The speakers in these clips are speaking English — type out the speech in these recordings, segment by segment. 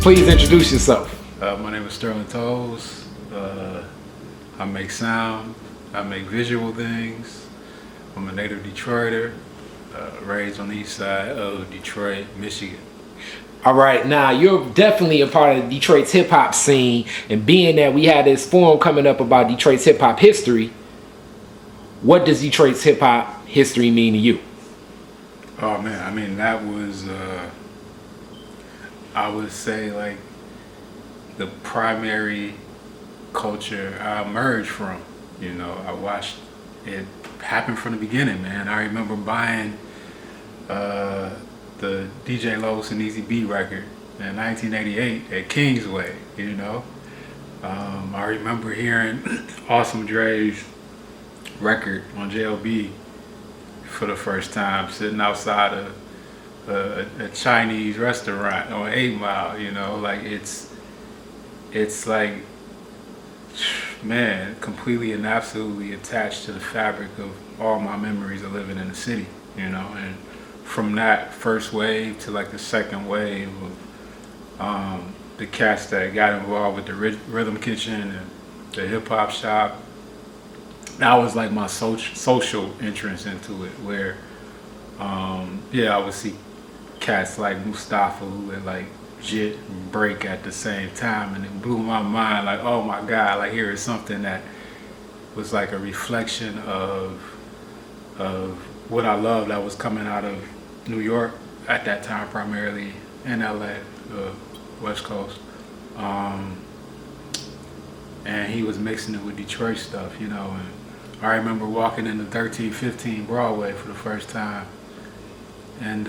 Please introduce yourself. My name is Toles. I make sound. I make visual things. I'm a native Detroiter, raised on the east side of Detroit, Michigan. All right, now you're definitely a part of Detroit's hip hop scene, and being that we had this forum coming up about Detroit's hip hop history, what does Detroit's hip hop history mean to you? Oh man, I mean that was, I would say like the primary culture I emerged from. You know, I watched it happen from the beginning, man. I remember buying the DJ Los and Easy B record in 1988 at Kingsway, you know. I remember hearing Awesome Dre's record on JLB for the first time, sitting outside a Chinese restaurant on 8 Mile, you know. Like it's like, man, completely and absolutely attached to the fabric of all my memories of living in the city, you know. And from that first wave to like the second wave of the cats that got involved with the Rhythm Kitchen and the Hip Hop Shop, that was like my social entrance into it, where I would see cats like Mustafa who would like jit and break at the same time, and it blew my mind, like, oh my God, like here is something that was like a reflection of what I loved that was coming out of New York at that time, primarily in LA, West Coast. And he was mixing it with Detroit stuff, you know. And I remember walking into 1315 Broadway for the first time, and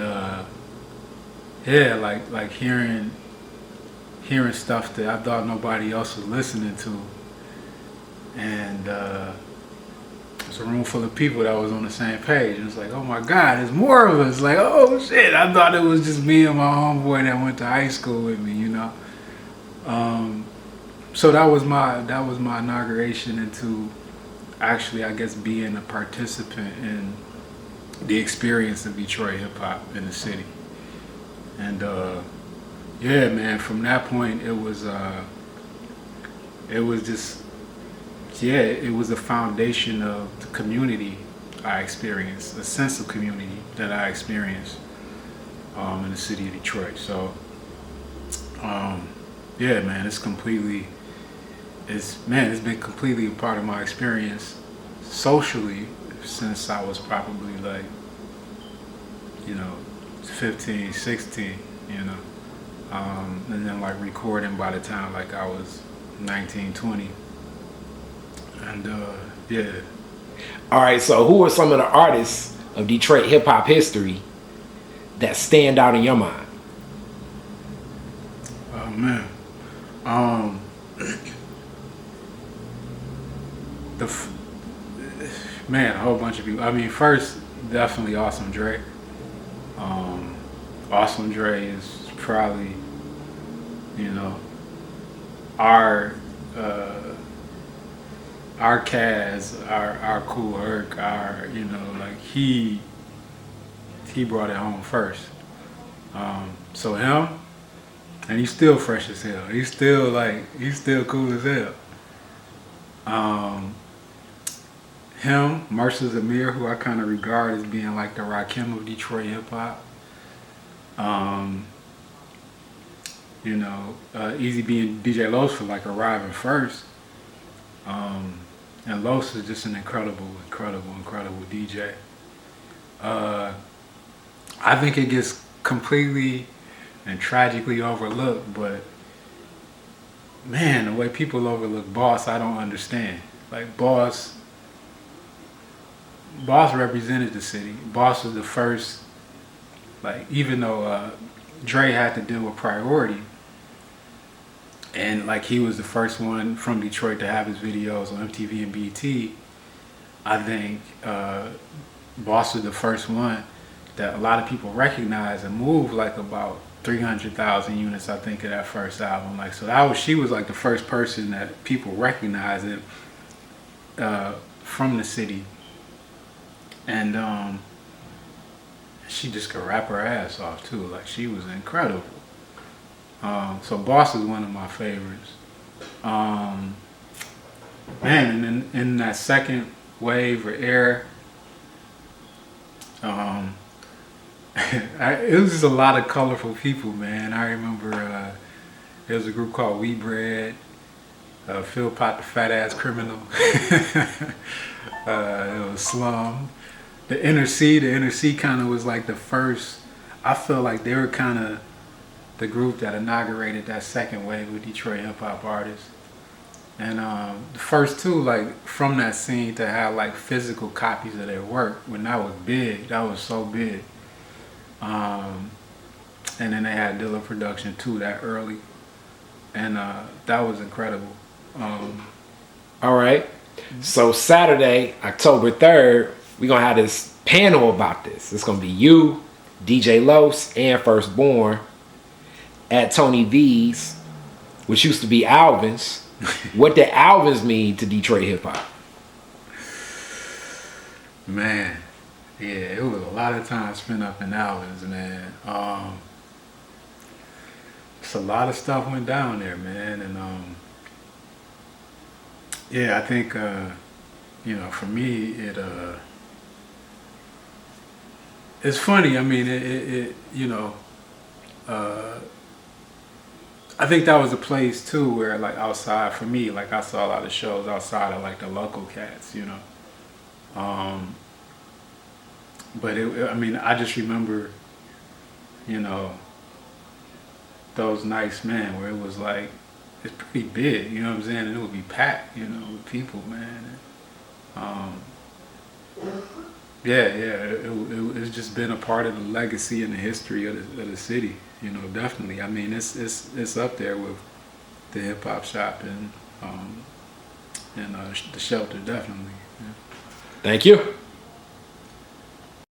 like hearing stuff that I thought nobody else was listening to, and it's a room full of people that was on the same page. It was like, oh my God, there's more of us. Like, oh shit, I thought it was just me and my homeboy that went to high school with me, you know. So that was my inauguration into actually, I guess, being a participant in the experience of Detroit hip hop in the city. And yeah, man, from that point it was just, yeah, it was a foundation of the community I experienced, a sense of community that I experienced in the city of Detroit. So yeah, man, it's been completely a part of my experience socially since I was probably like, you know, 15, 16, you know, and then like recording by the time like I was 19, 20. And yeah. All right, so who are some of the artists of Detroit hip hop history that stand out in your mind? Oh man, a whole bunch of people. I mean, first, definitely Awesome Dre. Awesome Dre is probably, you know, our Kaz, our Cool Herc, our, you know, like he brought it home first. So him, and he's still fresh as hell. He's still cool as hell. Him, Mercer Zamir, who I kind of regard as being like the Rakim of Detroit hip hop. You know, Easy B and DJ Los for like arriving first. And Los is just an incredible DJ. I think it gets completely and tragically overlooked, but man, the way people overlook Boss, I don't understand. Like Boss represented the city. Boss was the first, like, even though Dre had to deal with Priority, and like he was the first one from Detroit to have his videos on MTV and BET, I think Boss was the first one that a lot of people recognize and moved like about 300,000 units, I think, of that first album. Like, so she was like the first person that people recognized it from the city. And she just could rap her ass off too. Like, she was incredible. So Boss is one of my favorites. Man, and in that second wave or era, it was just a lot of colorful people, man. I remember there was a group called Wheat Bread, Phil Pot the Fat Ass Criminal, it was Slum. The Inner C kind of was like the first. I feel like they were kind of the group that inaugurated that second wave of Detroit hip hop artists. And the first two, like from that scene, to have like physical copies of their work, when that was big, that was so big. And then they had Dilla production too, that early, and that was incredible. All right. So Saturday, October 3rd, we're gonna have this panel about this. It's gonna be you, DJ Los, and Firstborn at Tony V's, which used to be Alvin's. What did Alvin's mean to Detroit hip hop? Man, yeah, it was a lot of time spent up in Alvin's, man. Just a lot of stuff went down there, man, and yeah, I think for me it's funny. I mean, I think that was a place too where, like, outside for me, like I saw a lot of shows outside of like the local cats, But I just remember, those nights, man, where it was like, it's pretty big, you know what I'm saying? And it would be packed, with people, man. It's just been a part of the legacy and the history of the city, definitely. I mean, it's up there with the hip hop shop and the shelter, definitely. Yeah. Thank you.